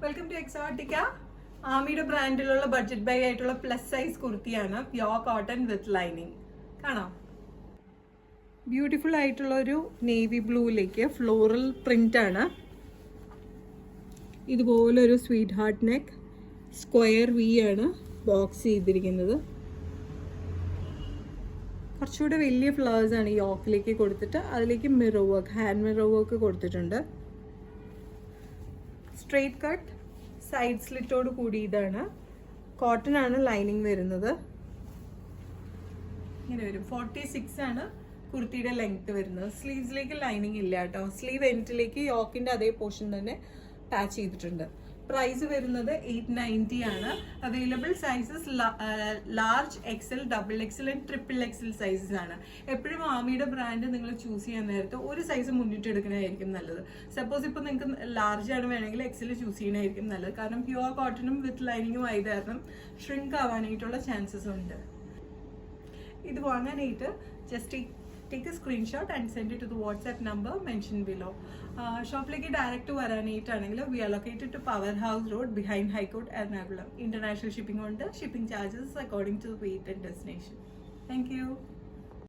Welcome to Exotica. ആമിയുടെ ബ്രാൻഡിലുള്ള budget buy ആയിട്ടുള്ള പ്ലസ് സൈസ് കുർത്തിയാണ്. Pure cotton with lining. കാണാം. ബ്യൂട്ടിഫുൾ ആയിട്ടുള്ള ഒരു നേവി ബ്ലൂയിലേക്ക് ഫ്ലോറൽ പ്രിന്റ് ആണ്. ഇതുപോലെ ഒരു sweetheart neck, square V ആണ് ബോക്സ് ചെയ്തിരിക്കുന്നത്. കുറച്ചുകൂടെ വലിയ ഫ്ലവേഴ്സ് ആണ് ഈ യോക്കിലേക്ക് കൊടുത്തിട്ട് അതിലേക്ക് mirror work, hand mirror work കൊടുത്തിട്ടുണ്ട്. സ്ട്രെയിറ്റ് കട്ട്, സൈഡ് സ്ലിറ്റോട് കൂടി ഇതാണ്. കോട്ടൺ ആണ് ലൈനിങ് വരുന്നത്. ഇങ്ങനെ വരും. 46 ആണ് കുർത്തിയുടെ ലെങ്ത് വരുന്നത്. സ്ലീവ്സിലേക്ക് ലൈനിങ് ഇല്ല കേട്ടോ. സ്ലീവ് എൻഡിലേക്ക് യോക്കിന്റെ അതേ പോർഷൻ തന്നെ പാച്ച് ചെയ്തിട്ടുണ്ട്. പ്രൈസ് വരുന്നത് 890 ആണ്. Available sizes large, XL, double XL and triple XL sizes ആണ്. എപ്പോഴും ആമിയുടെ ബ്രാൻഡ് നിങ്ങൾ ചൂസ് ചെയ്യാൻ നേരത്ത് ഒരു സൈസ് മുന്നിട്ട് എടുക്കണമായിരിക്കും നല്ലത്. സപ്പോസ് ഇപ്പോൾ നിങ്ങൾക്ക് ലാർജ് ആണ് വേണമെങ്കിൽ എക്സൽ ചൂസ് ചെയ്യണമായിരിക്കും നല്ലത്. കാരണം പ്യുവർ കോട്ടണും വിത്ത് ലൈനിങ്ങും ആയത് കാരണം ഷ്രിങ്ക് ആവാനായിട്ടുള്ള ചാൻസസ് ഉണ്ട്. ഇത് വാങ്ങാനായിട്ട് just take a screenshot and send it to the WhatsApp number mentioned below. ഷോപ്പിലേക്ക് direct വരാനായിട്ടാണെങ്കിൽ we are located to Power House Road behind High Court, Ernakulam. International shipping ഉണ്ട്. Shipping charges according to the weight and destination. Thank you.